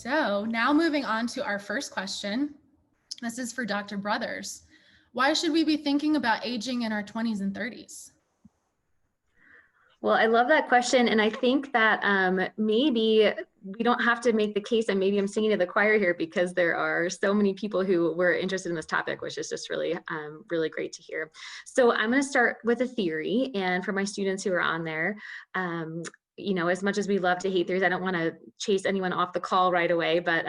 So now moving on to our first question. This is for Dr. Brothers. Why should we be thinking about aging in our 20s and 30s? Well, I love that question. And I think that maybe we don't have to make the case, and maybe I'm singing to the choir here because there are so many people who were interested in this topic, which is just really, really great to hear. So I'm going to start with a theory. And for my students who are on there, you know, as much as we love to hate theories, I don't want to chase anyone off the call right away, but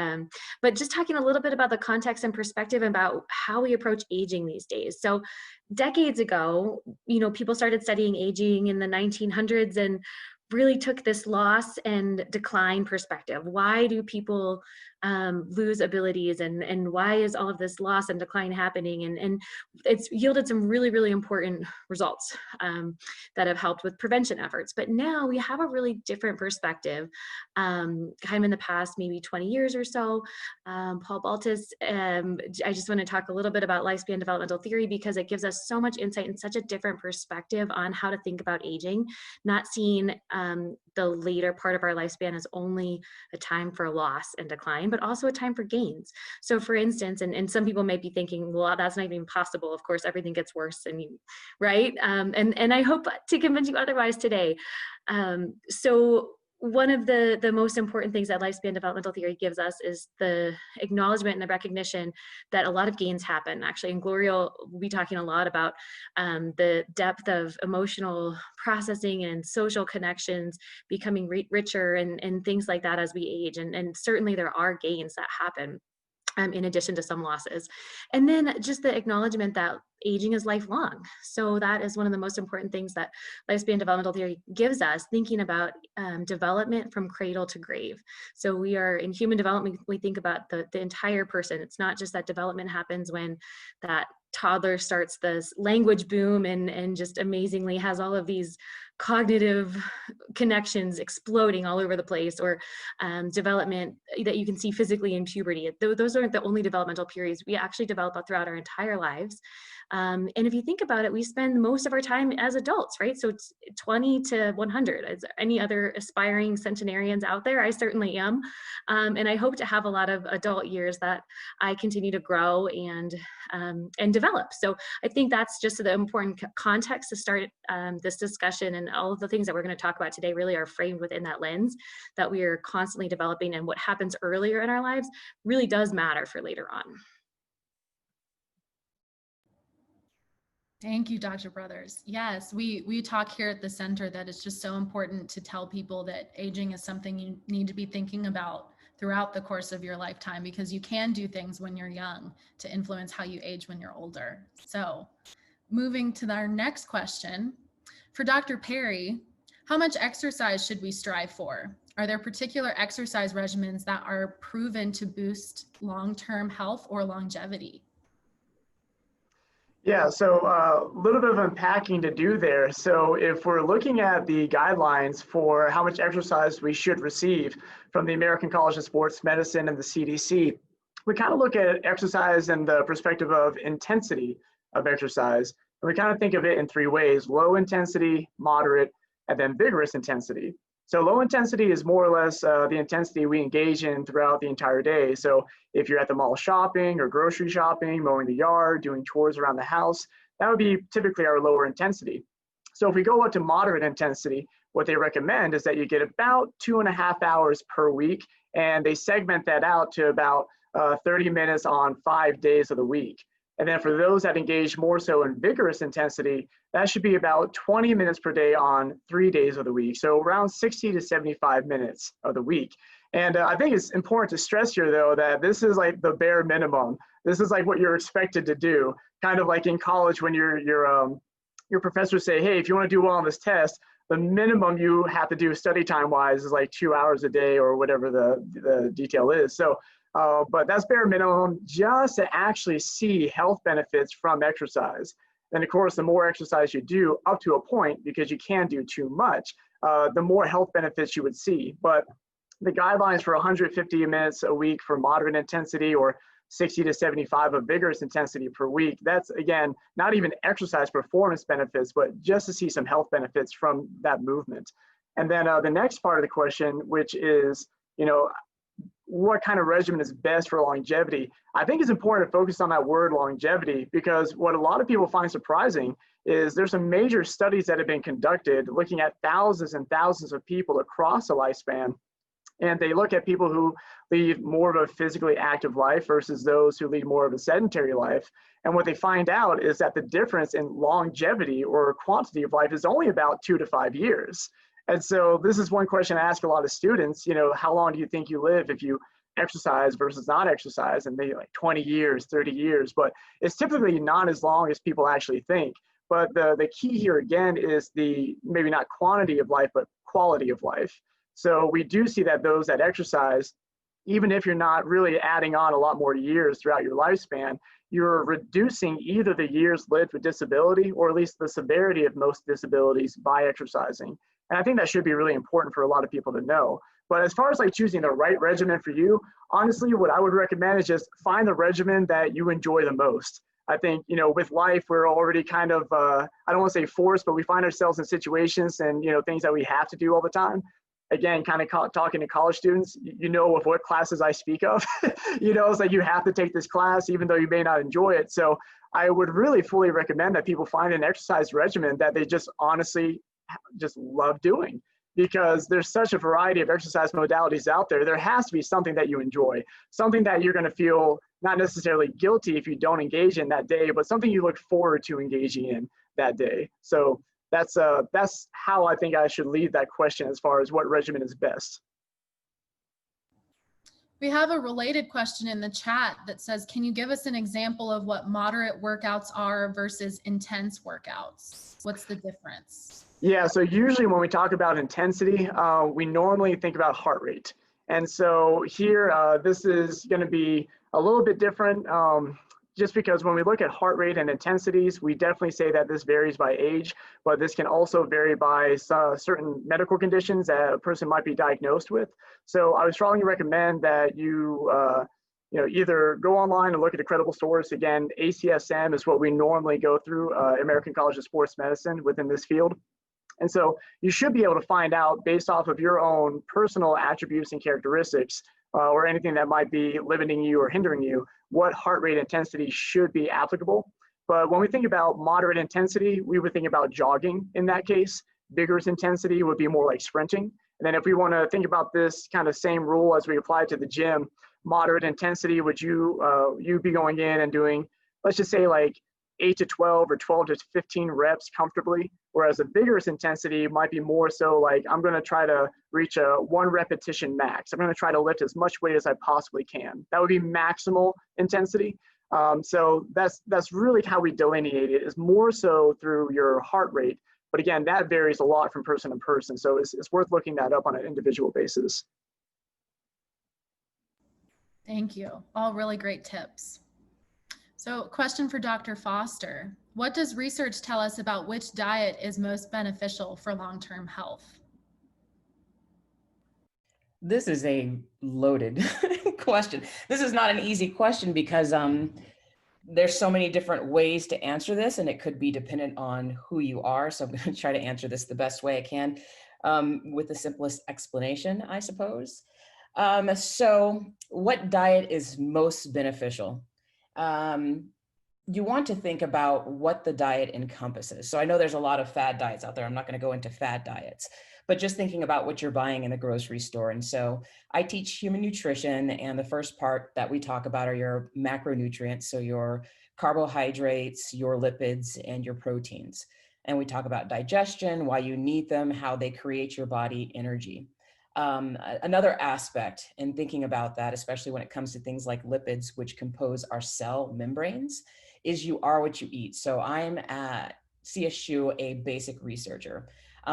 just talking a little bit about the context and perspective about how we approach aging these days. So decades ago, you know, people started studying aging in the 1900s and really took this loss and decline perspective. Why do people lose abilities, and why is all of this loss and decline happening? And it's yielded some really, really important results that have helped with prevention efforts. But now we have a really different perspective. Kind of in the past, maybe 20 years or so, Paul Baltus, I just want to talk a little bit about lifespan developmental theory because it gives us so much insight and such a different perspective on how to think about aging, not seeing the later part of our lifespan as only a time for loss and decline, but also a time for gains. So for instance, and some people might be thinking, well, that's not even possible. Of course, everything gets worse, right? And I hope to convince you otherwise today. So one of the most important things that lifespan developmental theory gives us is the acknowledgement and the recognition that a lot of gains happen. Actually, and Gloria will be talking a lot about the depth of emotional processing and social connections becoming richer and things like that as we age. And certainly there are gains that happen. In addition to some losses. And then just the acknowledgement that aging is lifelong. So that is one of the most important things that lifespan developmental theory gives us, thinking about development from cradle to grave. So we are in human development, we think about the entire person. It's not just that development happens when that toddler starts this language boom and just amazingly has all of these cognitive connections exploding all over the place, or development that you can see physically in puberty. Those aren't the only developmental periods. We actually develop throughout our entire lives. And if you think about it, we spend most of our time as adults, right? So it's 20 to 100. Is there any other aspiring centenarians out there? I certainly am. And I hope to have a lot of adult years that I continue to grow and develop. So I think that's just the important context to start this discussion, and all of the things that we're going to talk about today really are framed within that lens that we are constantly developing, and what happens earlier in our lives really does matter for later on. Thank you, Dr. Brothers. Yes, we talk here at the center that it's just so important to tell people that aging is something you need to be thinking about throughout the course of your lifetime, because you can do things when you're young to influence how you age when you're older. So moving to our next question, for Dr. Perry, how much exercise should we strive for? Are there particular exercise regimens that are proven to boost long-term health or longevity? Yeah, so a little bit of unpacking to do there. So if we're looking at the guidelines for how much exercise we should receive from the American College of Sports Medicine and the CDC, we kind of look at exercise in the perspective of intensity of exercise. And we kind of think of it in three ways: low intensity, moderate, and then vigorous intensity. So low intensity is more or less the intensity we engage in throughout the entire day. So if you're at the mall shopping or grocery shopping, mowing the yard, doing chores around the house, that would be typically our lower intensity. So if we go up to moderate intensity, what they recommend is that you get about 2.5 hours per week, and they segment that out to about 30 minutes on 5 days of the week. And then for those that engage more so in vigorous intensity, that should be about 20 minutes per day on 3 days of the week. So around 60 to 75 minutes of the week. And I think it's important to stress here, though, that this is like the bare minimum. This is like what you're expected to do. Kind of like in college when your professors say, hey, if you want to do well on this test, the minimum you have to do study time wise is like 2 hours a day or whatever the detail is. So but that's bare minimum just to actually see health benefits from exercise. And of course, the more exercise you do up to a point, because you can do too much, the more health benefits you would see. But the guidelines for 150 minutes a week for moderate intensity, or 60 to 75 of vigorous intensity per week, that's, again, not even exercise performance benefits, but just to see some health benefits from that movement. And then the next part of the question, which is, what kind of regimen is best for longevity, I think it's important to focus on that word longevity, because what a lot of people find surprising is there's some major studies that have been conducted looking at thousands and thousands of people across a lifespan. And they look at people who lead more of a physically active life versus those who lead more of a sedentary life. And what they find out is that the difference in longevity or quantity of life is only about 2 to 5 years. And so this is one question I ask a lot of students, how long do you think you live if you exercise versus not exercise? And they like 20 years, 30 years, but it's typically not as long as people actually think. But the key here again is the maybe not quantity of life, but quality of life. So we do see that those that exercise, even if you're not really adding on a lot more years throughout your lifespan, you're reducing either the years lived with disability or at least the severity of most disabilities by exercising. And I think that should be really important for a lot of people to know. But as far as like choosing the right regimen for you, honestly, what I would recommend is just find the regimen that you enjoy the most. I think, with life, we're already kind of, I don't want to say forced, but we find ourselves in situations and, things that we have to do all the time. Again, kind of talking to college students, of what classes I speak of. It's like you have to take this class even though you may not enjoy it. So I would really fully recommend that people find an exercise regimen that they just honestly just love doing, because there's such a variety of exercise modalities out there. There has to be something that you enjoy, something that you're going to feel not necessarily guilty if you don't engage in that day, but something you look forward to engaging in that day. So that's how I think I should leave that question as far as what regimen is best. We have a related question in the chat that says, can you give us an example of what moderate workouts are versus intense workouts? What's the difference? Yeah, so usually when we talk about intensity, we normally think about heart rate. And so here, this is going to be a little bit different, just because when we look at heart rate and intensities, we definitely say that this varies by age, but this can also vary by certain medical conditions that a person might be diagnosed with. So I would strongly recommend that you either go online and look at a credible source. Again, ACSM is what we normally go through, American College of Sports Medicine within this field. And so you should be able to find out based off of your own personal attributes and characteristics, or anything that might be limiting you or hindering you, what heart rate intensity should be applicable. But when we think about moderate intensity, we would think about jogging in that case. Vigorous intensity would be more like sprinting. And then if we want to think about this kind of same rule as we apply to the gym, moderate intensity, would you be going in and doing, let's just say like 8 to 12 or 12 to 15 reps comfortably, whereas a vigorous intensity might be more so like, I'm going to try to reach a 1 repetition max. I'm going to try to lift as much weight as I possibly can. That would be maximal intensity. So that's really how we delineate it, is more so through your heart rate. But again, that varies a lot from person to person. So it's worth looking that up on an individual basis. Thank you. All really great tips. So, question for Dr. Foster. What does research tell us about which diet is most beneficial for long-term health? This is a loaded question. This is not an easy question because there's so many different ways to answer this, and it could be dependent on who you are. So I'm going to try to answer this the best way I can with the simplest explanation, I suppose. So what diet is most beneficial? You want to think about what the diet encompasses. So I know there's a lot of fad diets out there. I'm not going to go into fad diets, but just thinking about what you're buying in the grocery store. And so I teach human nutrition, and the first part that we talk about are your macronutrients. So your carbohydrates, your lipids, and your proteins. And we talk about digestion, why you need them, how they create your body energy. Another aspect in thinking about that, especially when it comes to things like lipids, which compose our cell membranes, is you are what you eat. So I'm at CSU a basic researcher,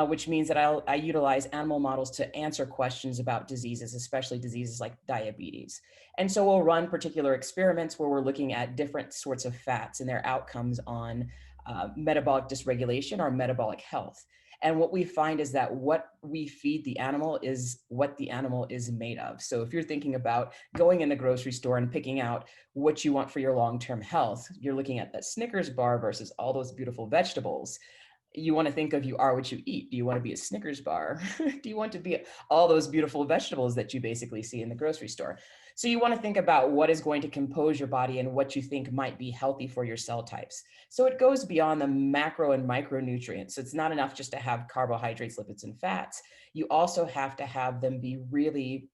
which means that I utilize animal models to answer questions about diseases, especially diseases like diabetes. And so we'll run particular experiments where we're looking at different sorts of fats and their outcomes on metabolic dysregulation or metabolic health. And what we find is that what we feed the animal is what the animal is made of. So if you're thinking about going in the grocery store and picking out what you want for your long-term health, you're looking at that Snickers bar versus all those beautiful vegetables. you want to think of you are what you eat. Do you want to be a Snickers bar? Do you want to be all those beautiful vegetables that you basically see in the grocery store? So you want to think about what is going to compose your body and what you think might be healthy for your cell types. So it goes beyond the macro and micronutrients. So it's not enough just to have carbohydrates, lipids, and fats. You also have to have them be really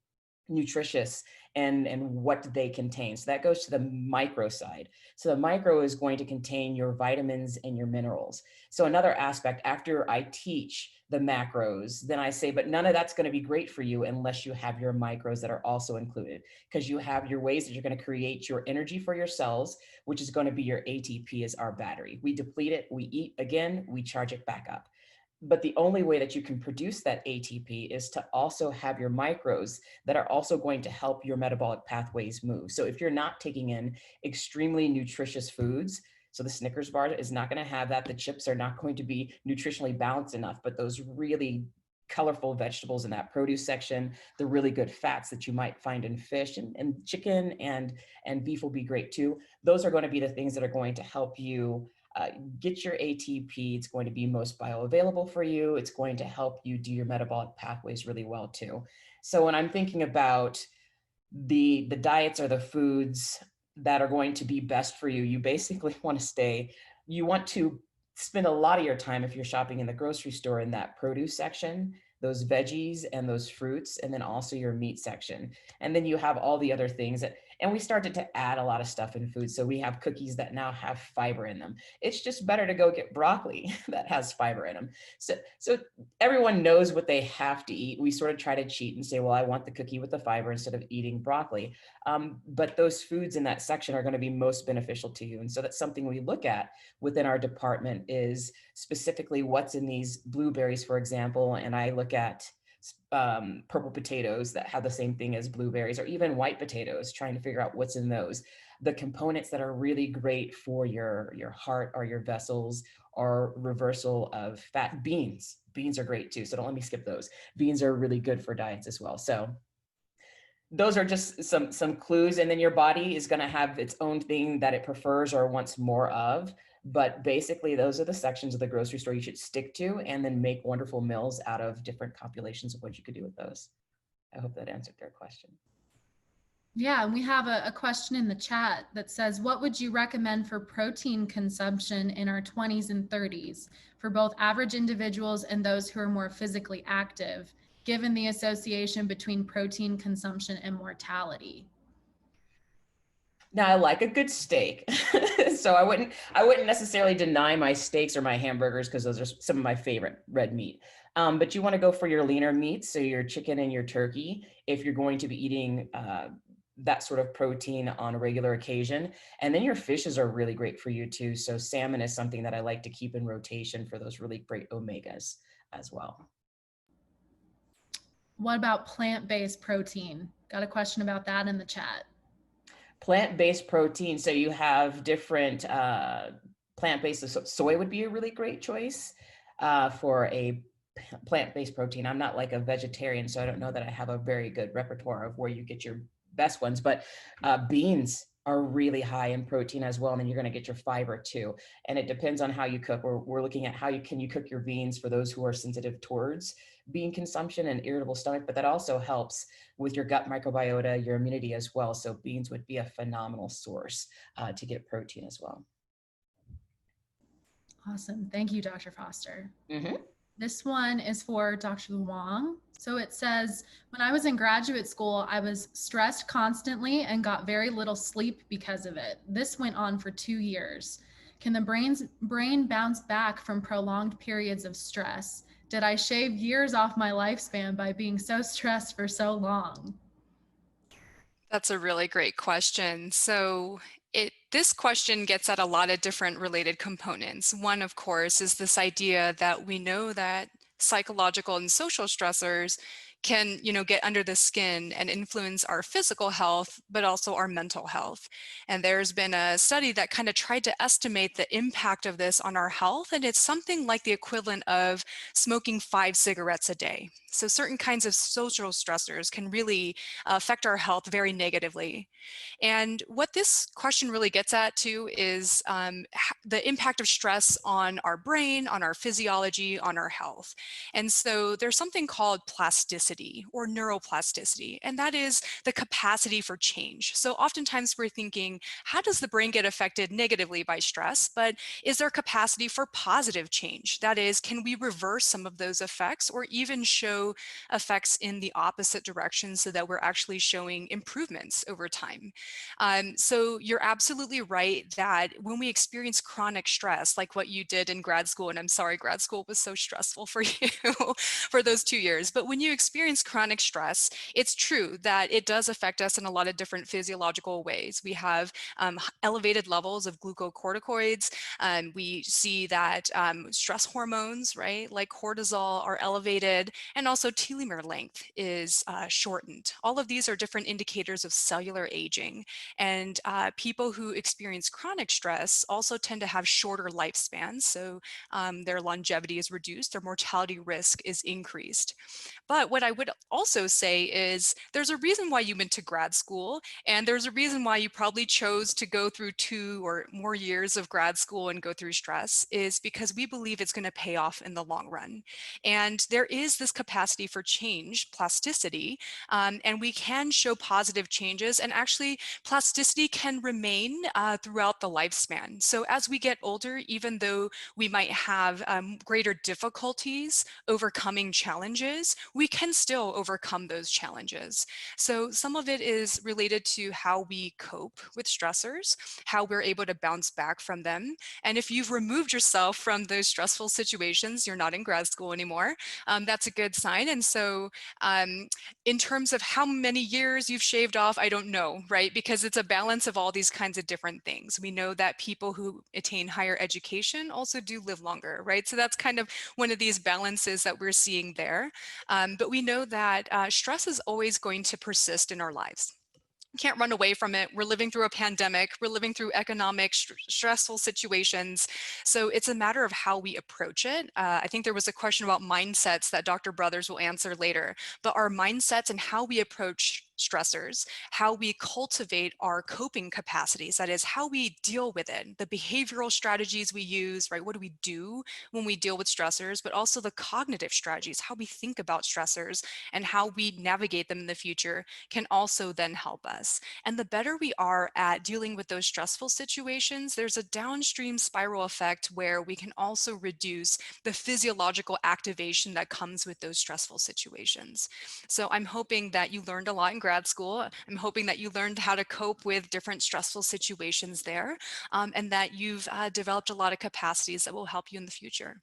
nutritious and what they contain. So that goes to the micro side. So the micro is going to contain your vitamins and your minerals. So another aspect, after I teach the macros, then I say, but none of that's going to be great for you unless you have your micros that are also included, because you have your ways that you're going to create your energy for your cells, which is going to be your ATP as our battery. We deplete it, we eat again, we charge it back up. But the only way that you can produce that ATP is to also have your micros that are also going to help your metabolic pathways move. So if you're not taking in extremely nutritious foods, so the Snickers bar is not going to have that. The chips are not going to be nutritionally balanced enough, but those really colorful vegetables in that produce section, the really good fats that you might find in fish and chicken and beef will be great too. Those are going to be the things that are going to help you get your ATP. It's going to be most bioavailable for you. It's going to help you do your metabolic pathways really well too. So when I'm thinking about the diets or the foods that are going to be best for you, you basically want to spend a lot of your time, if you're shopping in the grocery store, in that produce section, those veggies and those fruits, and then also your meat section. And then you have all the other things and we started to add a lot of stuff in food. So we have cookies that now have fiber in them. It's just better to go get broccoli that has fiber in them. So everyone knows what they have to eat. We sort of try to cheat and say, well, I want the cookie with the fiber instead of eating broccoli. But those foods in that section are going to be most beneficial to you. And so that's something we look at within our department, is specifically what's in these blueberries, for example. And I look at purple potatoes that have the same thing as blueberries, or even white potatoes, trying to figure out what's in those. The components that are really great for your heart or your vessels are reversal of fat. Beans are great too. So don't let me skip those. Beans are really good for diets as well. So those are just some clues. And then your body is going to have its own thing that it prefers or wants more of. But basically, those are the sections of the grocery store you should stick to, and then make wonderful meals out of different compilations of what you could do with those. I hope that answered their question. Yeah, and we have a question in the chat that says, what would you recommend for protein consumption in our 20s and 30s for both average individuals and those who are more physically active, given the association between protein consumption and mortality? Now, I like a good steak. So I wouldn't necessarily deny my steaks or my hamburgers, because those are some of my favorite red meat. But you want to go for your leaner meats, so your chicken and your turkey, if you're going to be eating that sort of protein on a regular occasion. And then your fishes are really great for you too. So salmon is something that I like to keep in rotation for those really great omegas as well. What about plant-based protein? Got a question about that in the chat. Plant-based protein. So you have different plant-based. So soy would be a really great choice for a plant-based protein. I'm not like a vegetarian, so I don't know that I have a very good repertoire of where you get your best ones, but beans are really high in protein as well. And then you're going to get your fiber too. And it depends on how you cook. We're looking at how you cook your beans for those who are sensitive towards bean consumption and irritable stomach, but that also helps with your gut microbiota, your immunity as well. So beans would be a phenomenal source to get protein as well. Awesome. Thank you, Dr. Foster. Mm-hmm. This one is for Dr. Luong. So it says, when I was in graduate school, I was stressed constantly and got very little sleep because of it. This went on for 2 years. Can the brain bounce back from prolonged periods of stress? Did I shave years off my lifespan by being so stressed for so long? That's a really great question. So this question gets at a lot of different related components. One, of course, is this idea that we know that psychological and social stressors can, get under the skin and influence our physical health, but also our mental health. And there's been a study that kind of tried to estimate the impact of this on our health. And it's something like the equivalent of smoking 5 cigarettes a day. So certain kinds of social stressors can really affect our health very negatively. And what this question really gets at too is the impact of stress on our brain, on our physiology, on our health. And so there's something called plasticity or neuroplasticity, and that is the capacity for change. So oftentimes we're thinking, how does the brain get affected negatively by stress? But is there capacity for positive change? That is, can we reverse some of those effects or even show effects in the opposite direction so that we're actually showing improvements over time? So you're absolutely right that when we experience chronic stress, like what you did in grad school, and I'm sorry, grad school was so stressful for you for those 2 years, but when you experience chronic stress, it's true that it does affect us in a lot of different physiological ways. We have elevated levels of glucocorticoids. We see that stress hormones, right, like cortisol are elevated, and also telomere length is shortened. All of these are different indicators of cellular aging. And people who experience chronic stress also tend to have shorter lifespans. So their longevity is reduced, their mortality risk is increased. But what I would also say is there's a reason why you went to grad school, and there's a reason why you probably chose to go through 2 or more years of grad school and go through stress, is because we believe it's going to pay off in the long run. And there is this capacity for change, plasticity, and we can show positive changes, and actually plasticity can remain throughout the lifespan. So as we get older, even though we might have greater difficulties overcoming challenges, we can still overcome those challenges. So some of it is related to how we cope with stressors, how we're able to bounce back from them. And if you've removed yourself from those stressful situations, you're not in grad school anymore, that's a good sign. And so in terms of how many years you've shaved off, I don't know, right? Because it's a balance of all these kinds of different things. We know that people who attain higher education also do live longer, right? So that's kind of one of these balances that we're seeing there. But we know that stress is always going to persist in our lives. Can't run away from it. We're living through a pandemic. We're living through economic stressful situations. So it's a matter of how we approach it. I think there was a question about mindsets that Dr. Brothers will answer later, but our mindsets and how we approach stressors, how we cultivate our coping capacities, that is how we deal with it, the behavioral strategies we use, right? What do we do when we deal with stressors, but also the cognitive strategies, how we think about stressors and how we navigate them in the future can also then help us. And the better we are at dealing with those stressful situations, there's a downstream spiral effect where we can also reduce the physiological activation that comes with those stressful situations. So I'm hoping that you learned a lot in grad school. I'm hoping that you learned how to cope with different stressful situations there, and that you've developed a lot of capacities that will help you in the future.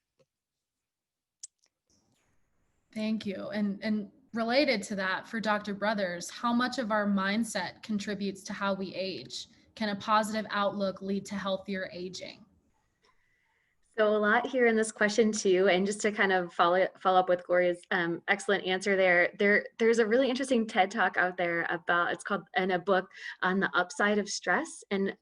Thank you. And related to that, for Dr. Brothers, how much of our mindset contributes to how we age? Can a positive outlook lead to healthier aging? So a lot here in this question too, and just to kind of follow up with Gloria's excellent answer there's a really interesting TED Talk out there about, it's called, in a book on the upside of stress. And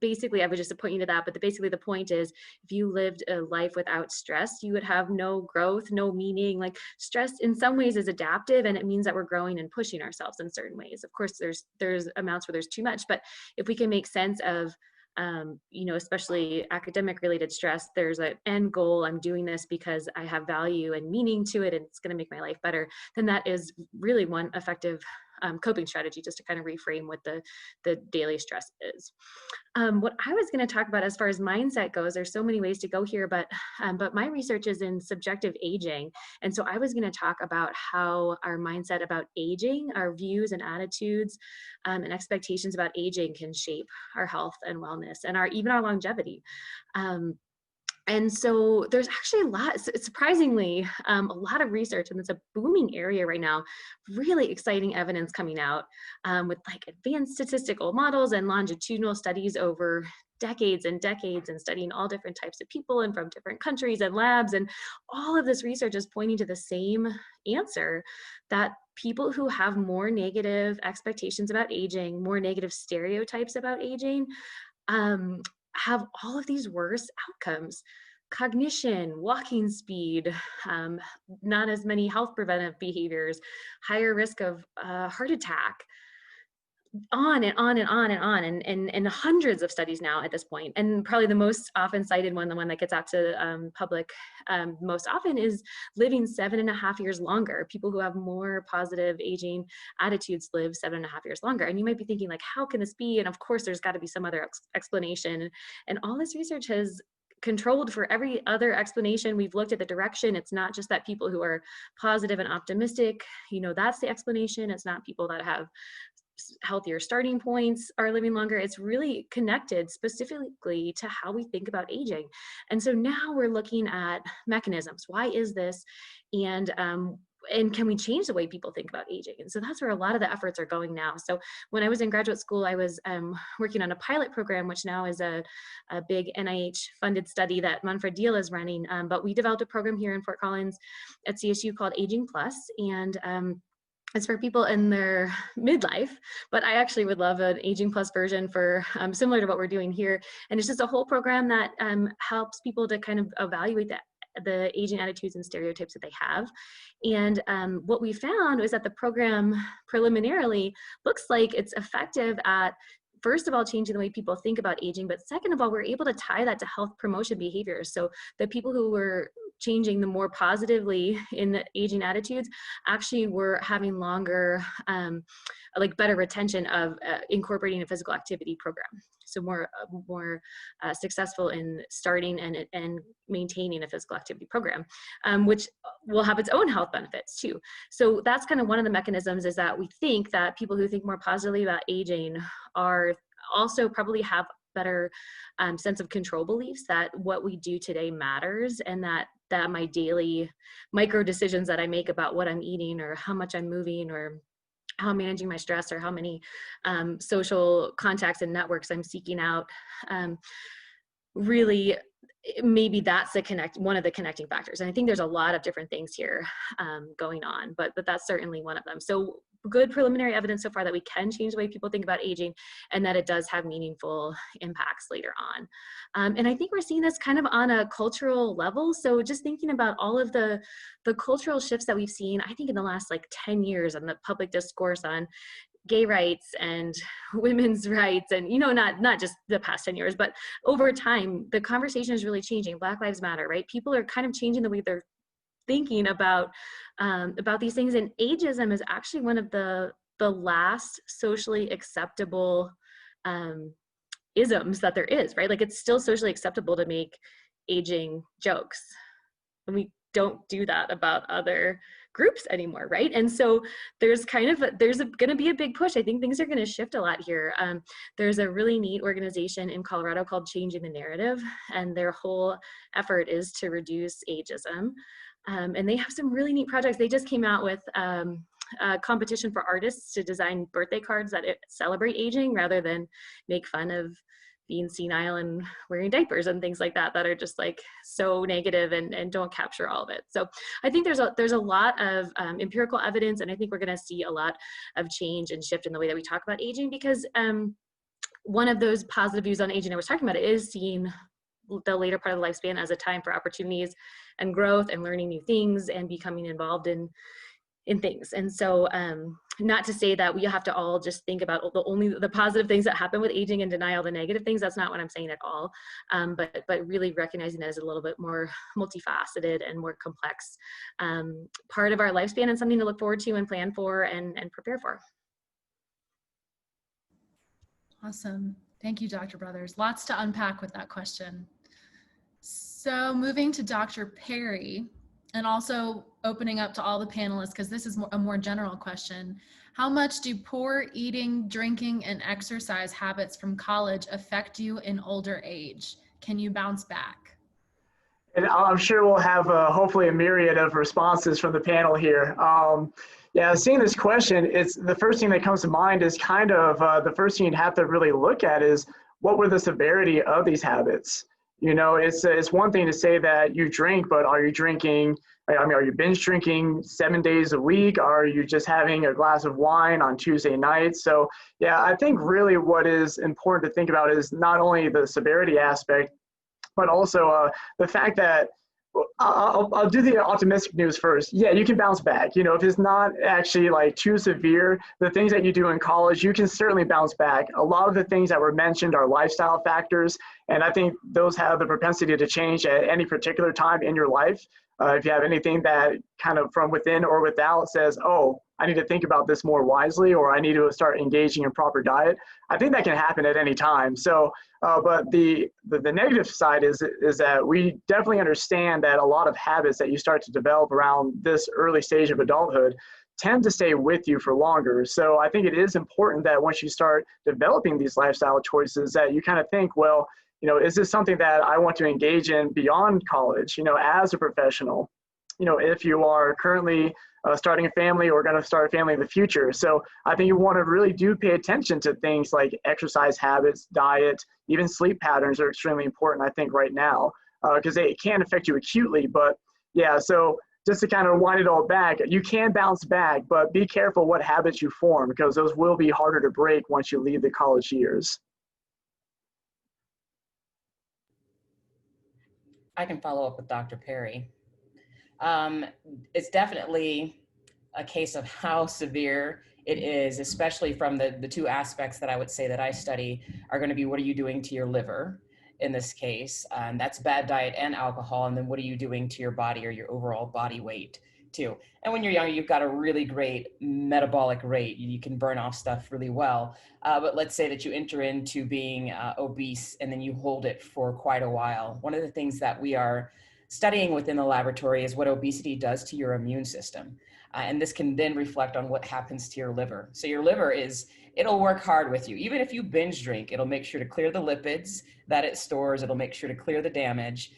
basically, I would just point you to that, but basically the point is, if you lived a life without stress, you would have no growth, no meaning. Like, stress in some ways is adaptive, and it means that we're growing and pushing ourselves in certain ways. Of course, there's amounts where there's too much, but if we can make sense of especially academic related stress, there's an end goal. I'm doing this because I have value and meaning to it, and it's going to make my life better. Then that is really one effective coping strategy, just to kind of reframe what the daily stress is. What I was going to talk about as far as mindset goes, there's so many ways to go here, but my research is in subjective aging. And so I was going to talk about how our mindset about aging, our views and attitudes and expectations about aging can shape our health and wellness and even our longevity. And so there's actually surprisingly, a lot of research, and it's a booming area right now, really exciting evidence coming out with like advanced statistical models and longitudinal studies over decades and decades, and studying all different types of people and from different countries and labs. And all of this research is pointing to the same answer, that people who have more negative expectations about aging, more negative stereotypes about aging, have all of these worse outcomes. cognition, walking speed, not as many health preventive behaviors, higher risk of heart attack, on and on and on and on, and hundreds of studies now at this point. And probably the most often cited one, the one that gets out to public most often, is living 7.5 years longer. People who have more positive aging attitudes live 7.5 years longer. And you might be thinking, like, how can this be? And of course, there's got to be some other explanation. And all this research has controlled for every other explanation. We've looked at the direction. It's not just that people who are positive and optimistic, that's the explanation. It's not people that have healthier starting points are living longer. It's really connected specifically to how we think about aging. And so now we're looking at mechanisms. Why is this? And can we change the way people think about aging? And so that's where a lot of the efforts are going now. So when I was in graduate school, I was working on a pilot program, which now is a big NIH-funded study that Manfred Deal is running. But we developed a program here in Fort Collins at CSU called Aging Plus, and it's for people in their midlife, but I actually would love an Aging Plus version for similar to what we're doing here. And it's just a whole program that helps people to kind of evaluate the aging attitudes and stereotypes that they have. And what we found was that the program preliminarily looks like it's effective at, first of all, changing the way people think about aging, but second of all, we're able to tie that to health promotion behaviors. So the people who were changing the more positively in the aging attitudes actually were having longer, better retention of incorporating a physical activity program. So more successful in starting and maintaining a physical activity program, which will have its own health benefits too. So that's kind of one of the mechanisms, is that we think that people who think more positively about aging are also probably have better sense of control beliefs, that what we do today matters, and that my daily micro decisions that I make about what I'm eating or how much I'm moving or how I'm managing my stress or how many social contacts and networks I'm seeking out, really, maybe that's one of the connecting factors. And I think there's a lot of different things here going on, but that's certainly one of them. So good preliminary evidence so far that we can change the way people think about aging, and that it does have meaningful impacts later on. And I think we're seeing this kind of on a cultural level. So just thinking about all of the cultural shifts that we've seen, I think in the last 10 years on the public discourse on gay rights and women's rights, and not just the past 10 years, but over time the conversation is really changing. Black Lives Matter, right? People are kind of changing the way they're thinking about these things, and ageism is actually one of the last socially acceptable isms that there is, right? It's still socially acceptable to make aging jokes, and we don't do that about other groups anymore, right? And so there's going to be a big push. I think things are going to shift a lot here. There's a really neat organization in Colorado called Changing the Narrative, and their whole effort is to reduce ageism. And they have some really neat projects. They just came out with a competition for artists to design birthday cards that celebrate aging rather than make fun of being senile and wearing diapers and things like that are just so negative and don't capture all of it. So I think there's a lot of empirical evidence, and I think we're going to see a lot of change and shift in the way that we talk about aging, because one of those positive views on aging I was talking about is seeing the later part of the lifespan as a time for opportunities and growth and learning new things and becoming involved in things. And so not to say that we have to all just think about only the positive things that happen with aging and deny all the negative things. That's not what I'm saying at all. But really recognizing that as a little bit more multifaceted and more complex part of our lifespan, and something to look forward to and plan for and prepare for. Awesome. Thank you, Dr. Brothers. Lots to unpack with that question. So moving to Dr. Perry, and also opening up to all the panelists, because this is a more general question. How much do poor eating, drinking, and exercise habits from college affect you in older age? Can you bounce back? And I'm sure we'll have hopefully a myriad of responses from the panel here. Yeah, seeing this question, it's the first thing that comes to mind is kind of the first thing you'd have to really look at is what were the severity of these habits? It's one thing to say that you drink, but are you drinking, are you binge drinking 7 days a week? Are you just having a glass of wine on Tuesday nights? So yeah, I think really what is important to think about is not only the severity aspect, but also the fact that I'll do the optimistic news first. Yeah, you can bounce back. You know, if it's not actually like too severe, the things that you do in college, you can certainly bounce back. A lot of the things that were mentioned are lifestyle factors, and I think those have the propensity to change at any particular time in your life. If you have anything that kind of from within or without says, oh, I need to think about this more wisely, or I need to start engaging in proper diet, I think that can happen at any time. So but the negative side is that we definitely understand that a lot of habits that you start to develop around this early stage of adulthood tend to stay with you for longer. So I think it is important that once you start developing these lifestyle choices that you kind of think, well, you know, is this something that I want to engage in beyond college, you know, as a professional? You know, if you are currently starting a family or going to start a family in the future. So I think you want to really do pay attention to things like exercise habits, diet, even sleep patterns are extremely important, I think, right now, because they can affect you acutely. But yeah, so just to kind of wind it all back, you can bounce back, but be careful what habits you form, because those will be harder to break once you leave the college years. I can follow up with Dr. Perry. It's definitely a case of how severe it is, especially from the two aspects that I would say that I study are going to be, what are you doing to your liver in this case? That's bad diet and alcohol. And then what are you doing to your body or your overall body weight too? And when you're younger, you've got a really great metabolic rate. You can burn off stuff really well. But let's say that you enter into being obese and then you hold it for quite a while. One of the things that we are studying within the laboratory is what obesity does to your immune system. And this can then reflect on what happens to your liver. So your liver it'll work hard with you. Even if you binge drink, it'll make sure to clear the lipids that it stores. It'll make sure to clear the damage.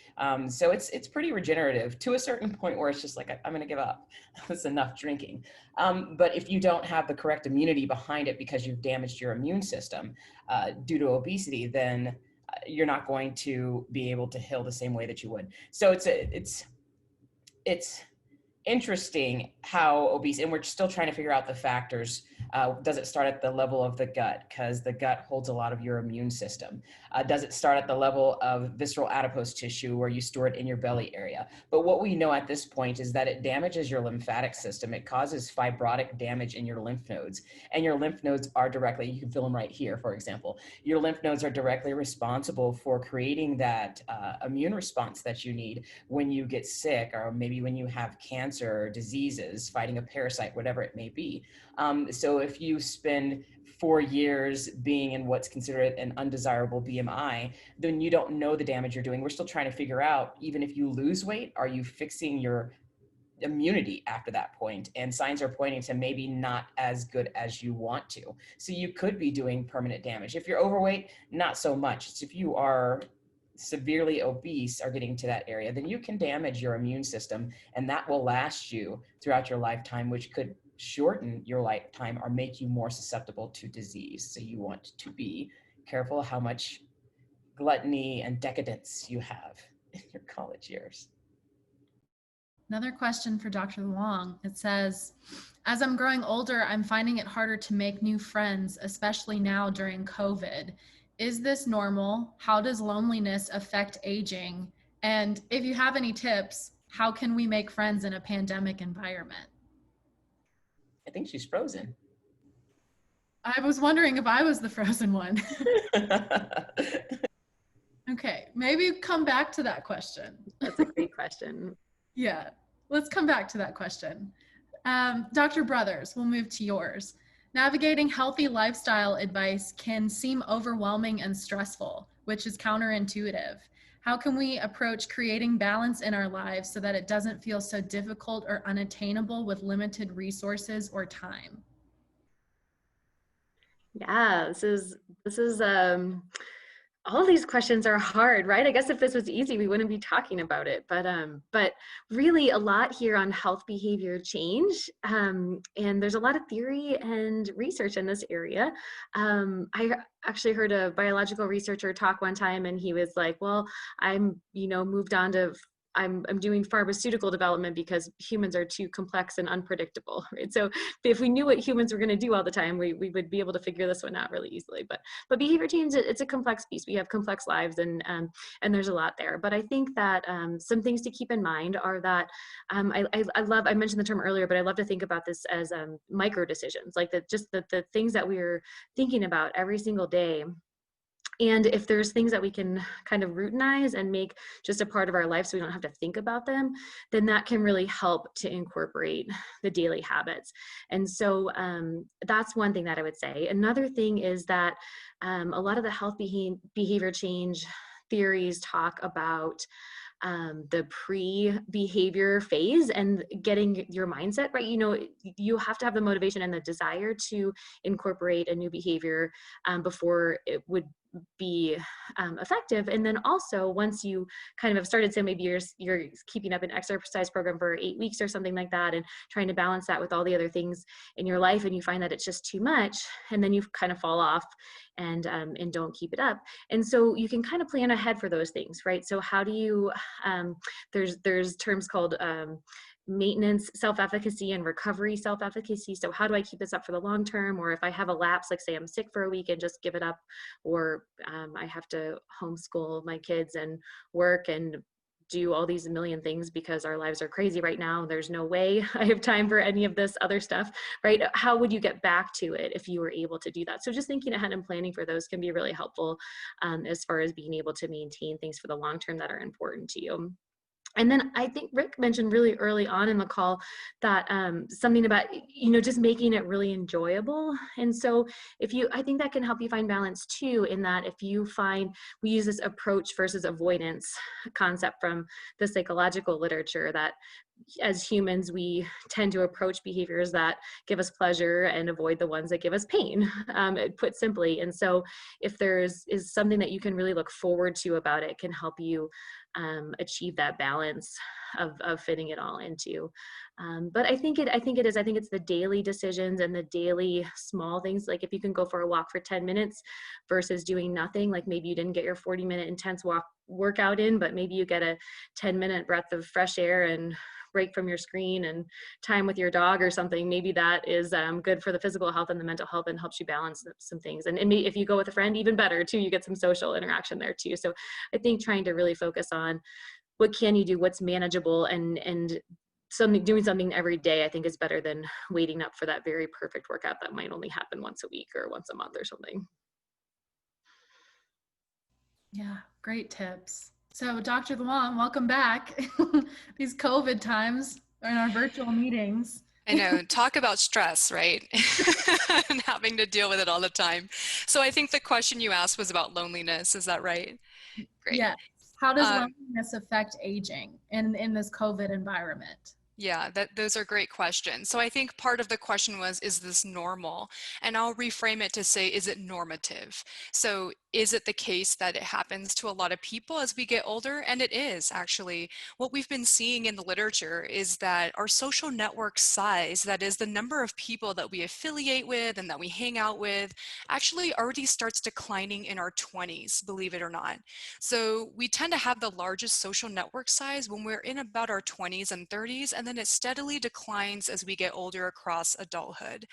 So it's pretty regenerative to a certain point where it's just like, I'm going to give up. That's enough drinking. But if you don't have the correct immunity behind it because you've damaged your immune system due to obesity, then you're not going to be able to heal the same way that you would. So it's interesting how obese, and we're still trying to figure out the factors. Does it start at the level of the gut? Because the gut holds a lot of your immune system. Does it start at the level of visceral adipose tissue where you store it in your belly area? But what we know at this point is that it damages your lymphatic system. It causes fibrotic damage in your lymph nodes. And your lymph nodes are directly, you can feel them right here, for example. Your lymph nodes are directly responsible for creating that immune response that you need when you get sick, or maybe when you have cancer or diseases, fighting a parasite, whatever it may be. So if you spend 4 years being in what's considered an undesirable BMI, then you don't know the damage you're doing. We're still trying to figure out, even if you lose weight, are you fixing your immunity after that point? And signs are pointing to maybe not as good as you want to. So you could be doing permanent damage. If you're overweight, not so much. It's if you are severely obese or getting to that area, then you can damage your immune system, and that will last you throughout your lifetime, which could shorten your lifetime or make you more susceptible to disease. So you want to be careful how much gluttony and decadence you have in your college years. Another question for Dr. Wong. It says, as I'm growing older, I'm finding it harder to make new friends, especially now during COVID. Is this normal? How does loneliness affect aging? And if you have any tips, how can we make friends in a pandemic environment? I think she's frozen. I was wondering if I was the frozen one. Okay, maybe come back to that question. That's a great question. Yeah, let's come back to that question. Dr. Brothers, we'll move to yours. Navigating healthy lifestyle advice can seem overwhelming and stressful, which is counterintuitive. How can we approach creating balance in our lives so that it doesn't feel so difficult or unattainable with limited resources or time? Yeah, this is all these questions are hard, right? I guess if this was easy, we wouldn't be talking about it. But really a lot here on health behavior change. And there's a lot of theory and research in this area. I actually heard a biological researcher talk one time, and he was like, well, I'm, moved on to I'm doing pharmaceutical development because humans are too complex and unpredictable, right? So if we knew what humans were going to do all the time, we would be able to figure this one out really easily. But behavior change, it's a complex piece. We have complex lives, and there's a lot there. But I think that some things to keep in mind are that I mentioned the term earlier, but I love to think about this as micro decisions, like the things that we're thinking about every single day. And if there's things that we can kind of routinize and make just a part of our life so we don't have to think about them, then that can really help to incorporate the daily habits. And so that's one thing that I would say. Another thing is that a lot of the health behavior change theories talk about the pre-behavior phase and getting your mindset right. You know, you have to have the motivation and the desire to incorporate a new behavior before it would be effective. And then also once you kind of have started, so maybe you're keeping up an exercise program for 8 weeks or something like that, and trying to balance that with all the other things in your life, and you find that it's just too much, and then you kind of fall off and don't keep it up. And so you can kind of plan ahead for those things, right? So how do you there's terms called maintenance self-efficacy and recovery self-efficacy. So how do I keep this up for the long term? Or if I have a lapse, like say I'm sick for a week and just give it up, or I have to homeschool my kids and work and do all these million things because our lives are crazy right now. There's no way I have time for any of this other stuff, right? How would you get back to it if you were able to do that? So just thinking ahead and planning for those can be really helpful as far as being able to maintain things for the long term that are important to you. And then I think Rick mentioned really early on in the call that something about, you know, just making it really enjoyable. And so I think that can help you find balance too, in that if you find, we use this approach versus avoidance concept from the psychological literature, that as humans, we tend to approach behaviors that give us pleasure and avoid the ones that give us pain, put simply. And so if is something that you can really look forward to about it, can help you achieve that balance of fitting it all into. But I think it's the daily decisions and the daily small things. Like if you can go for a walk for 10 minutes versus doing nothing, like maybe you didn't get your 40-minute intense workout in, but maybe you get a 10-minute breath of fresh air and break from your screen and time with your dog or something. Maybe that is good for the physical health and the mental health and helps you balance some things. And if you go with a friend, even better too, you get some social interaction there too. So I think trying to really focus on what can you do, what's manageable, and doing something every day, I think is better than waiting up for that very perfect workout that might only happen once a week or once a month or something. Yeah, great tips. So Dr. Luong, welcome back. These COVID times in our virtual meetings. I know, talk about stress, right? And having to deal with it all the time. So I think the question you asked was about loneliness. Is that right? Great. Yes. How does loneliness affect aging in this COVID environment? Yeah, those are great questions. So I think part of the question was, is this normal? And I'll reframe it to say, is it normative? So is it the case that it happens to a lot of people as we get older? And it is actually. What we've been seeing in the literature is that our social network size, that is the number of people that we affiliate with and that we hang out with, actually already starts declining in our 20s, believe it or not. So we tend to have the largest social network size when we're in about our 20s and 30s, and then it steadily declines as we get older across adulthood.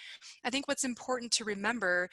I think what's important to remember,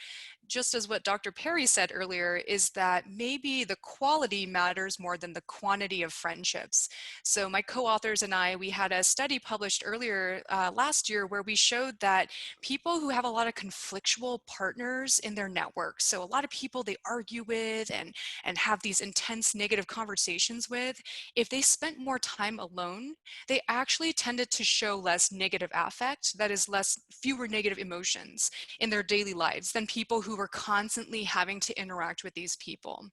just as what Dr. Perry said earlier, is that maybe the quality matters more than the quantity of friendships. So my co-authors and I, we had a study published earlier last year where we showed that people who have a lot of conflictual partners in their networks, so a lot of people they argue with and have these intense negative conversations with, if they spent more time alone, they actually tended to show less negative affect, that is fewer negative emotions in their daily lives than people who were constantly having to interact with these people.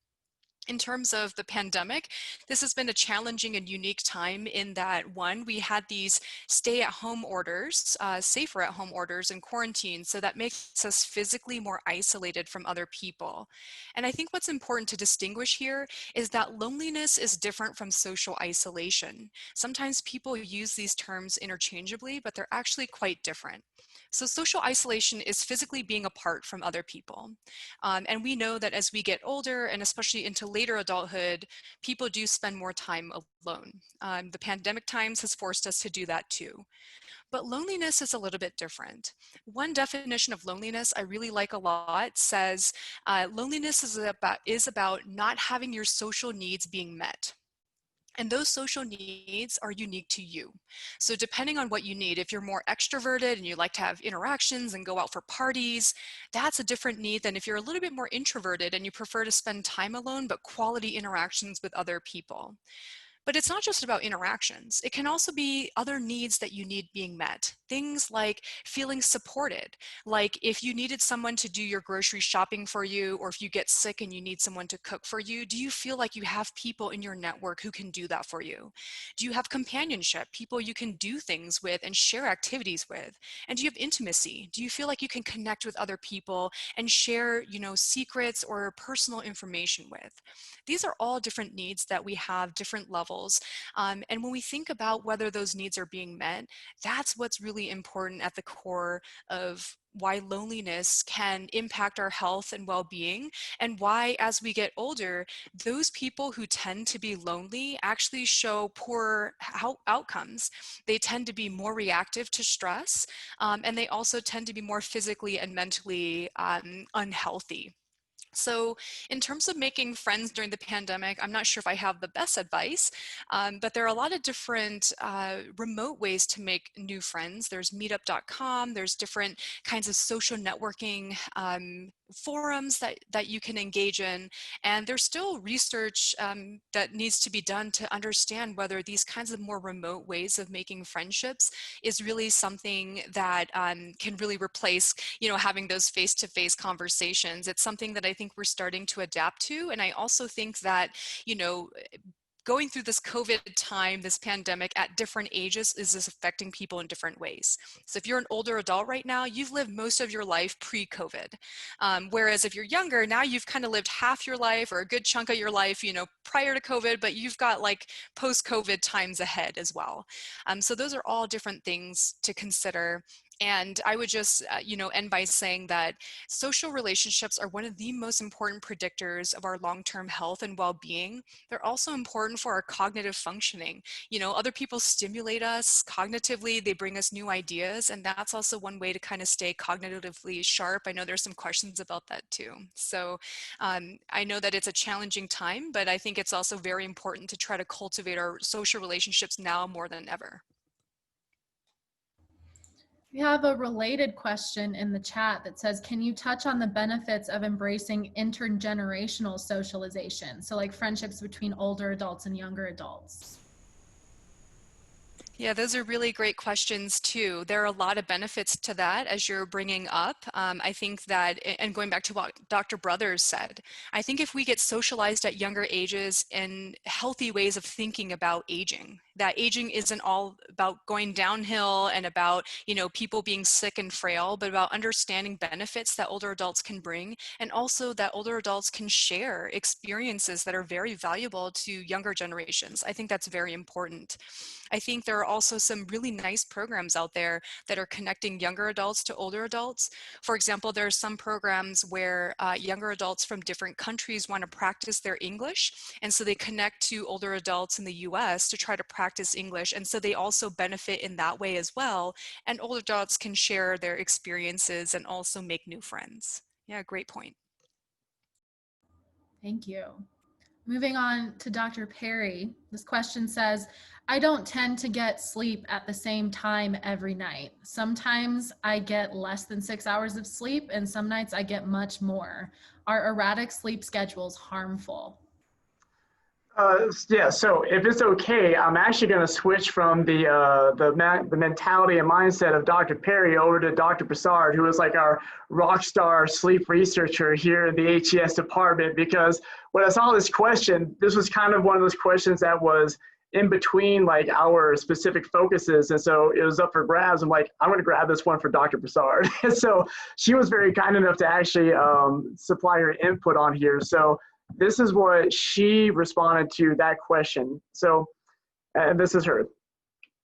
In terms of the pandemic, this has been a challenging and unique time in that, one, we had these stay-at-home orders, safer-at-home orders and quarantine, so that makes us physically more isolated from other people. And I think what's important to distinguish here is that loneliness is different from social isolation. Sometimes people use these terms interchangeably, but they're actually quite different. So social isolation is physically being apart from other people. And we know that as we get older, and especially into later adulthood, people do spend more time alone. The pandemic times has forced us to do that too. But loneliness is a little bit different. One definition of loneliness I really like a lot says, loneliness is about not having your social needs being met. And those social needs are unique to you. So depending on what you need, if you're more extroverted and you like to have interactions and go out for parties, that's a different need than if you're a little bit more introverted and you prefer to spend time alone, but quality interactions with other people. But it's not just about interactions. It can also be other needs that you need being met. Things like feeling supported, like if you needed someone to do your grocery shopping for you, or if you get sick and you need someone to cook for you, do you feel like you have people in your network who can do that for you? Do you have companionship, people you can do things with and share activities with? And do you have intimacy? Do you feel like you can connect with other people and share, secrets or personal information with? These are all different needs that we have, different levels. And when we think about whether those needs are being met, that's what's really important at the core of why loneliness can impact our health and well-being, and why, as we get older, those people who tend to be lonely actually show poor outcomes. They tend to be more reactive to stress, and they also tend to be more physically and mentally unhealthy. So in terms of making friends during the pandemic, I'm not sure if I have the best advice, but there are a lot of different remote ways to make new friends. There's meetup.com, there's different kinds of social networking forums that you can engage in. And there's still research that needs to be done to understand whether these kinds of more remote ways of making friendships is really something that can really replace, having those face-to-face conversations. It's something that I think we're starting to adapt to. And I also think that, going through this COVID time, this pandemic at different ages is affecting people in different ways. So if you're an older adult right now, you've lived most of your life pre-COVID. Whereas if you're younger, now you've kind of lived half your life or a good chunk of your life, prior to COVID, but you've got like post-COVID times ahead as well. So those are all different things to consider. And I would just, end by saying that social relationships are one of the most important predictors of our long-term health and well-being. They're also important for our cognitive functioning. Other people stimulate us cognitively, they bring us new ideas, and that's also one way to kind of stay cognitively sharp. I know there's some questions about that too. So I know that it's a challenging time, but I think it's also very important to try to cultivate our social relationships now more than ever. We have a related question in the chat that says, can you touch on the benefits of embracing intergenerational socialization? So like friendships between older adults and younger adults. Yeah, those are really great questions too. There are a lot of benefits to that as you're bringing up. I think that, and going back to what Dr. Brothers said, I think if we get socialized at younger ages in healthy ways of thinking about aging, that aging isn't all about going downhill and about, people being sick and frail, but about understanding benefits that older adults can bring, and also that older adults can share experiences that are very valuable to younger generations. I think that's very important. I think there are also some really nice programs out there that are connecting younger adults to older adults. For example, there are some programs where younger adults from different countries want to practice their English, and so they connect to older adults in the US to try to practice English, and so they also benefit in that way as well, and older adults can share their experiences and also make new friends. Yeah, great point. Thank you. Moving on to Dr. Perry, this question says, I don't tend to get sleep at the same time every night. Sometimes I get less than 6 hours of sleep, and some nights I get much more. Are erratic sleep schedules harmful? Yeah, so if it's okay, I'm actually going to switch from the mentality and mindset of Dr. Perry over to Dr. Broussard, who is like our rock star sleep researcher here in the HES department, because when I saw this question, this was kind of one of those questions that was in between like our specific focuses. And so it was up for grabs. I'm like, I'm going to grab this one for Dr. Broussard. So she was very kind enough to actually supply her input on here. So this is what she responded to that question. So, and this is her.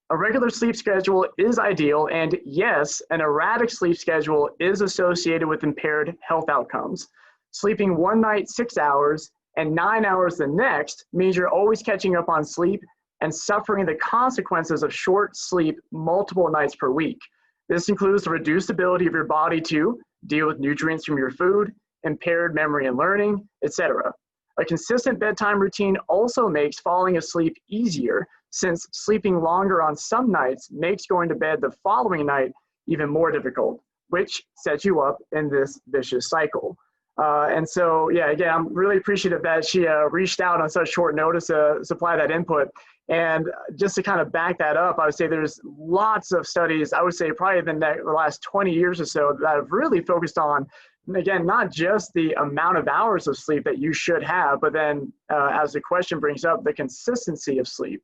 A regular sleep schedule is ideal, and yes, an erratic sleep schedule is associated with impaired health outcomes. Sleeping one night 6 hours and 9 hours the next means you're always catching up on sleep and suffering the consequences of short sleep multiple nights per week. This includes the reduced ability of your body to deal with nutrients from your food, impaired memory and learning, etc. A consistent bedtime routine also makes falling asleep easier, since sleeping longer on some nights makes going to bed the following night even more difficult, which sets you up in this vicious cycle. And so, yeah, again, I'm really appreciative that she reached out on such short notice to supply that input. And just to kind of back that up, I would say there's lots of studies, I would say probably the last 20 years or so, that have really focused on, again, not just the amount of hours of sleep that you should have, but then as the question brings up, the consistency of sleep.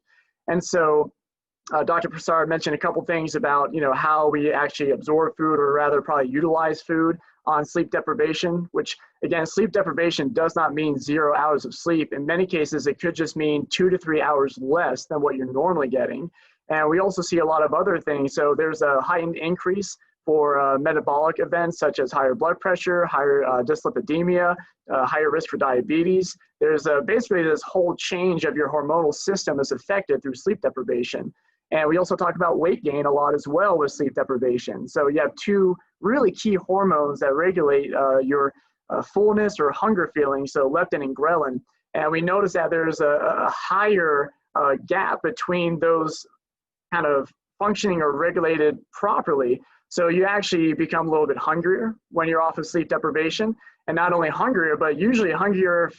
And so Dr. Prasad mentioned a couple things about, how we actually absorb food, or rather probably utilize food on sleep deprivation, which again, sleep deprivation does not mean 0 hours of sleep. In many cases, it could just mean 2 to 3 hours less than what you're normally getting. And we also see a lot of other things. So there's a heightened increase for metabolic events such as higher blood pressure, higher dyslipidemia, higher risk for diabetes. There's basically this whole change of your hormonal system is affected through sleep deprivation. And we also talk about weight gain a lot as well with sleep deprivation. So you have two really key hormones that regulate your fullness or hunger feeling, so leptin and ghrelin. And we notice that there's a higher gap between those kind of functioning or regulated properly. So you actually become a little bit hungrier when you're off of sleep deprivation, and not only hungrier, but usually hungrier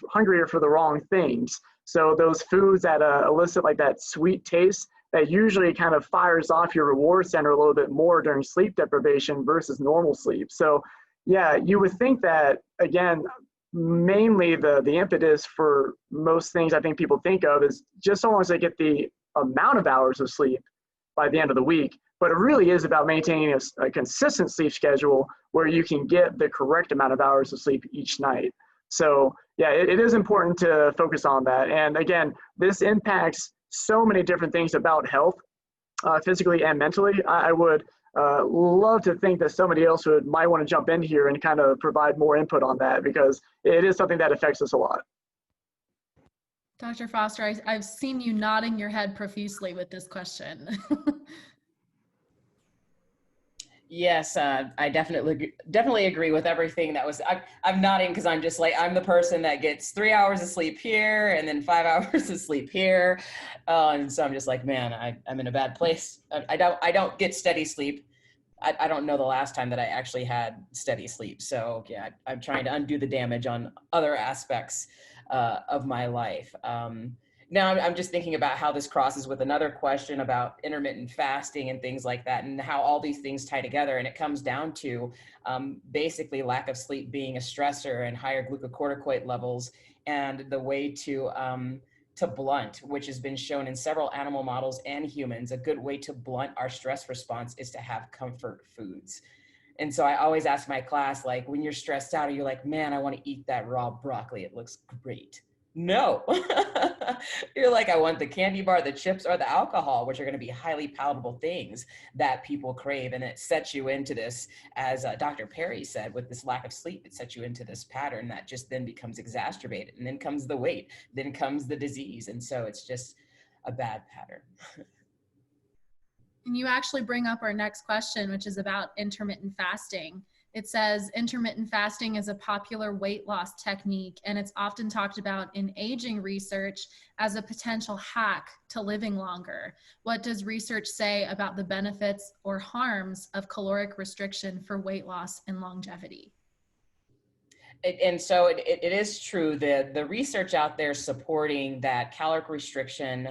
for the wrong things. So those foods that elicit like that sweet taste, that usually kind of fires off your reward center a little bit more during sleep deprivation versus normal sleep. So yeah, you would think that, again, mainly the impetus for most things I think people think of is just so long as they get the amount of hours of sleep by the end of the week. But it really is about maintaining a consistent sleep schedule where you can get the correct amount of hours of sleep each night. So yeah, it is important to focus on that. And again, this impacts so many different things about health, physically and mentally. I would love to think that somebody else might want to jump in here and kind of provide more input on that, because it is something that affects us a lot. Dr. Foster, I've seen you nodding your head profusely with this question. Yes, I definitely agree with everything that was. I'm nodding because I'm just like, I'm the person that gets 3 hours of sleep here and then 5 hours of sleep here, and so I'm just like, man, I'm in a bad place. I don't get steady sleep. I don't know the last time that I actually had steady sleep. So yeah, I'm trying to undo the damage on other aspects of my life. Now I'm just thinking about how this crosses with another question about intermittent fasting and things like that, and how all these things tie together. And it comes down to basically lack of sleep being a stressor and higher glucocorticoid levels, and the way to blunt, which has been shown in several animal models and humans, a good way to blunt our stress response is to have comfort foods. And so I always ask my class, like, when you're stressed out, are you like, man, I want to eat that raw broccoli, it looks great? No. You're like, I want the candy bar, the chips, or the alcohol, which are going to be highly palatable things that people crave. And it sets you into this, as Dr. Perry said, with this lack of sleep, it sets you into this pattern that just then becomes exacerbated. And then comes the weight, then comes the disease. And so it's just a bad pattern. And you actually bring up our next question, which is about intermittent fasting. It says intermittent fasting is a popular weight loss technique, and it's often talked about in aging research as a potential hack to living longer. What does research say about the benefits or harms of caloric restriction for weight loss and longevity? And so it is true that the research out there supporting that caloric restriction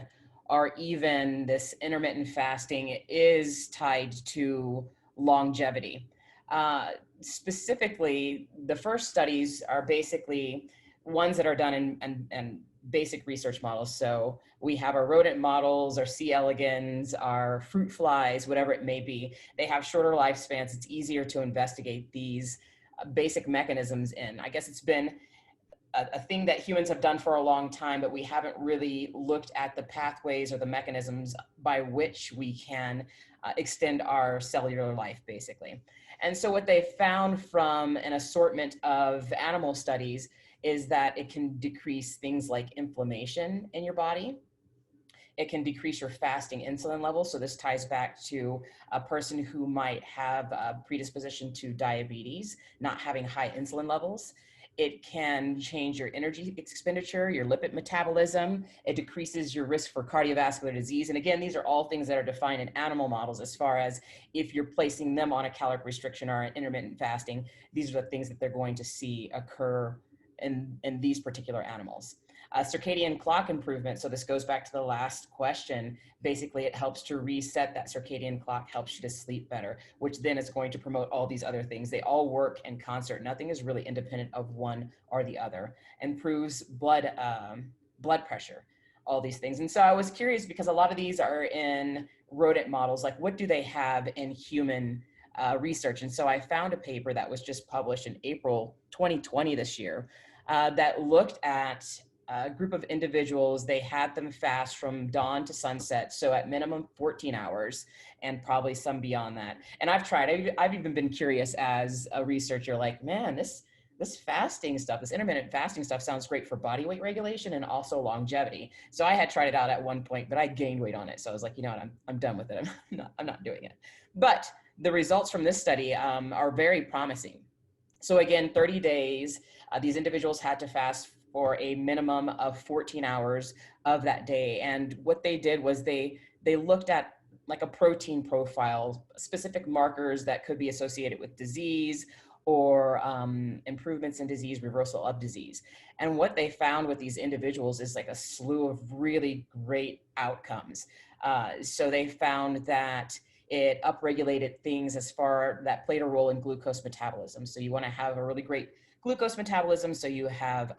or even this intermittent fasting is tied to longevity. Specifically, the first studies are basically ones that are done in basic research models. So we have our rodent models, our C. elegans, our fruit flies, whatever it may be. They have shorter lifespans. It's easier to investigate these basic mechanisms in. I guess it's been a thing that humans have done for a long time, but we haven't really looked at the pathways or the mechanisms by which we can extend our cellular life, basically. And so what they found from an assortment of animal studies is that it can decrease things like inflammation in your body. It can decrease your fasting insulin levels. So this ties back to a person who might have a predisposition to diabetes, not having high insulin levels. It can change your energy expenditure, your lipid metabolism. It decreases your risk for cardiovascular disease. And again, these are all things that are defined in animal models as far as if you're placing them on a caloric restriction or an intermittent fasting, these are the things that they're going to see occur in these particular animals. Circadian clock improvement. So this goes back to the last question. Basically, it helps to reset that circadian clock, helps you to sleep better, which then is going to promote all these other things. They all work in concert. Nothing is really independent of one or the other. Improves blood pressure, all these things. And so I was curious because a lot of these are in rodent models. Like, what do they have in human research? And so I found a paper that was just published in April 2020 this year that looked at a group of individuals. They had them fast from dawn to sunset, so at minimum 14 hours and probably some beyond that. And I've tried, I've even been curious as a researcher, like, man, this fasting stuff, this intermittent fasting stuff sounds great for body weight regulation and also longevity. So I had tried it out at one point, but I gained weight on it. So I was like, you know what, I'm done with it. I'm not doing it. But the results from this study are very promising. So again, 30 days, these individuals had to fast for a minimum of 14 hours of that day. And what they did was they looked at like a protein profile, specific markers that could be associated with disease or improvements in disease, reversal of disease. And what they found with these individuals is like a slew of really great outcomes. So they found that it upregulated things as far that played a role in glucose metabolism. So you want to have a really great glucose metabolism, so you have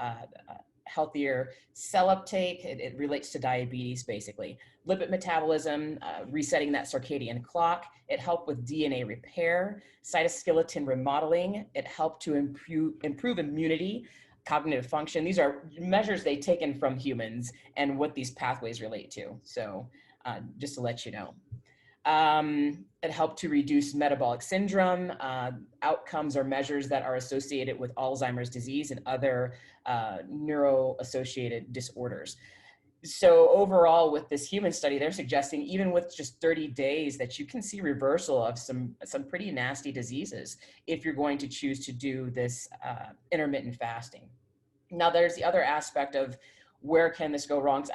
healthier cell uptake. It relates to diabetes, basically. Lipid metabolism, resetting that circadian clock. It helped with DNA repair, cytoskeleton remodeling. It helped to improve immunity, cognitive function. These are measures they've taken from humans and what these pathways relate to. So just to let you know. It helped to reduce metabolic syndrome. Outcomes or measures that are associated with Alzheimer's disease and other neuro-associated disorders. So overall, with this human study, they're suggesting even with just 30 days that you can see reversal of some pretty nasty diseases if you're going to choose to do this intermittent fasting. Now, there's the other aspect of where can this go wrong?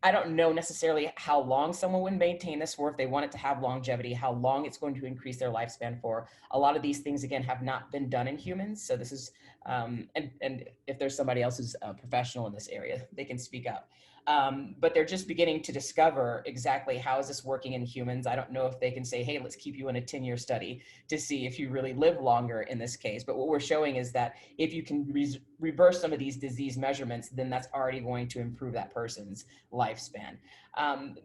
I don't know necessarily how long someone would maintain this for, if they want it to have longevity, how long it's going to increase their lifespan for. A lot of these things, again, have not been done in humans. So this is, and if there's somebody else who's a professional in this area, they can speak up. But they're just beginning to discover exactly how is this working in humans. I don't know if they can say, hey, let's keep you in a 10-year study to see if you really live longer in this case. But what we're showing is that if you can reverse some of these disease measurements, then that's already going to improve that person's lifespan.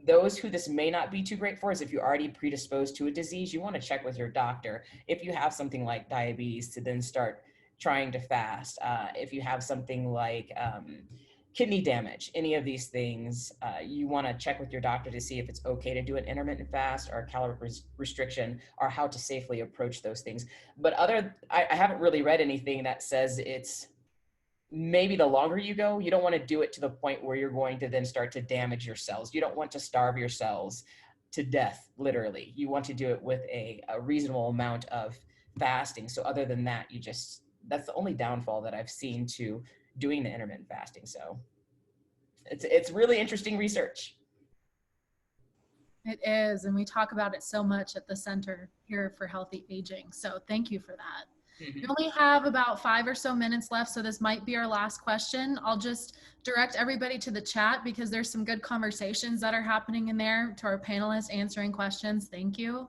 Those who this may not be too great for is if you're already predisposed to a disease, you want to check with your doctor. If you have something like diabetes, to then start trying to fast. If you have something like kidney damage, any of these things, you want to check with your doctor to see if it's okay to do an intermittent fast or a caloric restriction, or how to safely approach those things. But I haven't really read anything that says it's maybe the longer you go, you don't want to do it to the point where you're going to then start to damage your cells. You don't want to starve your cells to death, literally. You want to do it with a reasonable amount of fasting. So other than that, that's the only downfall that I've seen to doing the intermittent fasting. So it's really interesting research. It is, and we talk about it so much at the Center here for Healthy Aging. So thank you for that. Mm-hmm. We only have about 5 or so minutes left, so this might be our last question. I'll just direct everybody to the chat because there's some good conversations that are happening in there, to our panelists answering questions. Thank you.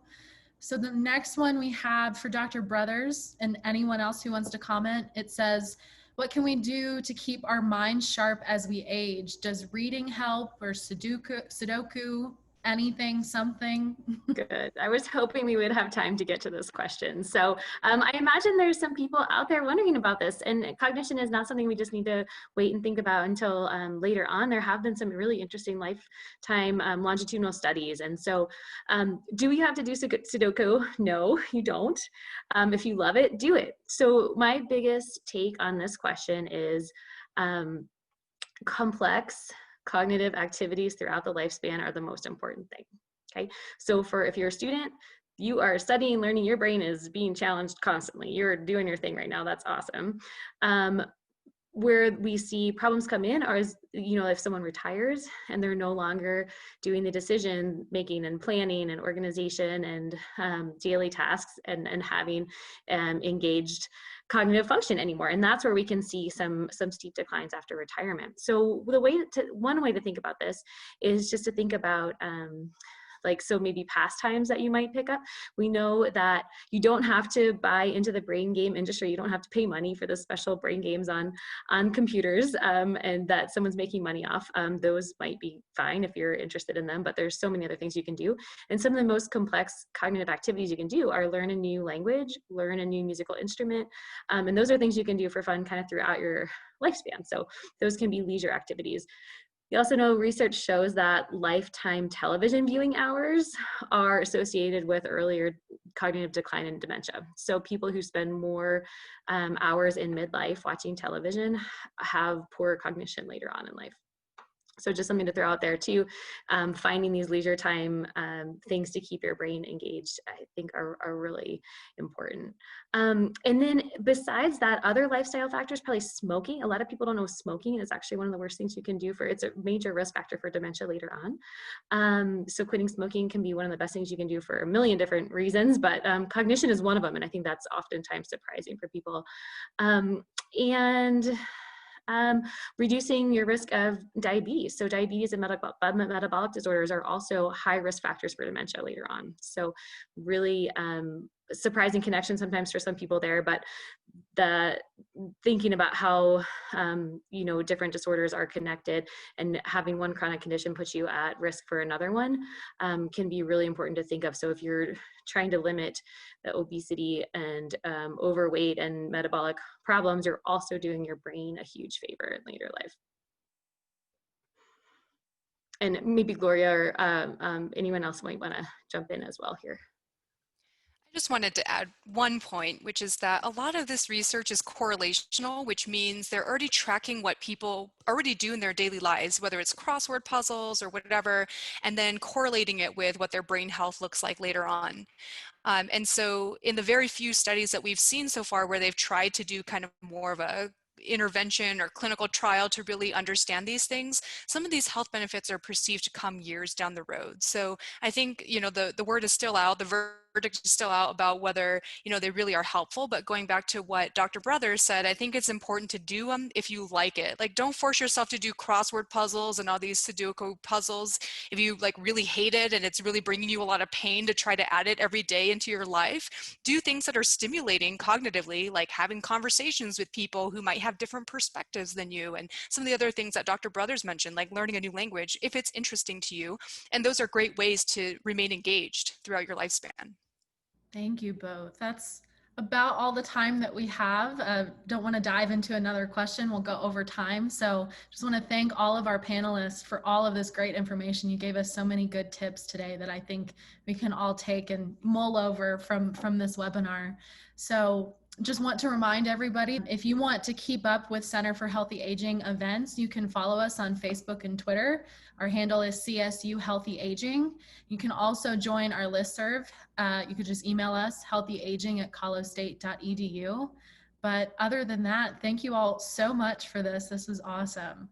So the next one we have for Dr. Brothers and anyone else who wants to comment, it says, what can we do to keep our minds sharp as we age? Does reading help, or Sudoku, anything, something? Good. I was hoping we would have time to get to this question. So I imagine there's some people out there wondering about this, and cognition is not something we just need to wait and think about until later on. There have been some really interesting lifetime longitudinal studies. And so do we have to do Sudoku? No, you don't. If you love it, do it. So my biggest take on this question is complex cognitive activities throughout the lifespan are the most important thing. Okay, so if you're a student, you are studying, learning, your brain is being challenged constantly. You're doing your thing right now. That's awesome. Where we see problems come in are, if someone retires and they're no longer doing the decision making and planning and organization and daily tasks and having engaged cognitive function anymore. And that's where we can see some steep declines after retirement. So one way to think about this is just to think about so maybe pastimes that you might pick up. We know that you don't have to buy into the brain game industry. You don't have to pay money for the special brain games on computers and that someone's making money off. Those might be fine if you're interested in them, but there's so many other things you can do. And some of the most complex cognitive activities you can do are learn a new language, learn a new musical instrument. And those are things you can do for fun kind of throughout your lifespan. So those can be leisure activities. We also know research shows that lifetime television viewing hours are associated with earlier cognitive decline and dementia. So people who spend more hours in midlife watching television have poorer cognition later on in life. So just something to throw out there too. Finding these leisure time things to keep your brain engaged, I think are really important. And then besides that, other lifestyle factors, probably smoking. A lot of people don't know smoking is actually one of the worst things you can do it's a major risk factor for dementia later on. So quitting smoking can be one of the best things you can do for a million different reasons, but cognition is one of them. And I think that's oftentimes surprising for people. Reducing your risk of diabetes. So diabetes and metabolic disorders are also high risk factors for dementia later on. So really surprising connection sometimes for some people there, but thinking about how different disorders are connected and having one chronic condition puts you at risk for another one can be really important to think of. So if you're trying to limit the obesity and overweight and metabolic problems, you're also doing your brain a huge favor in later life. And maybe Gloria or anyone else might want to jump in as well here. I just wanted to add one point, which is that a lot of this research is correlational, which means they're already tracking what people already do in their daily lives, whether it's crossword puzzles or whatever, and then correlating it with what their brain health looks like later on. And so in the very few studies that we've seen so far where they've tried to do kind of more of a intervention or clinical trial to really understand these things, some of these health benefits are perceived to come years down the road. So I think, the word is still out, the verdict is still out about whether, they really are helpful. But going back to what Dr. Brothers said, I think it's important to do them if you like it. Like, don't force yourself to do crossword puzzles and all these Sudoku puzzles if you really hate it and it's really bringing you a lot of pain to try to add it every day into your life. Do things that are stimulating cognitively, like having conversations with people who might have different perspectives than you, and some of the other things that Dr. Brothers mentioned, like learning a new language, if it's interesting to you. And those are great ways to remain engaged throughout your lifespan. Thank you both. That's about all the time that we have. Don't want to dive into another question. We'll go over time. So just want to thank all of our panelists for all of this great information. You gave us so many good tips today that I think we can all take and mull over from this webinar. So just want to remind everybody, if you want to keep up with Center for Healthy Aging events, you can follow us on Facebook and Twitter. Our handle is CSU Healthy Aging. You can also join our listserv. You could just email us, healthyaging@colostate.edu. But other than that, thank you all so much for this. This was awesome.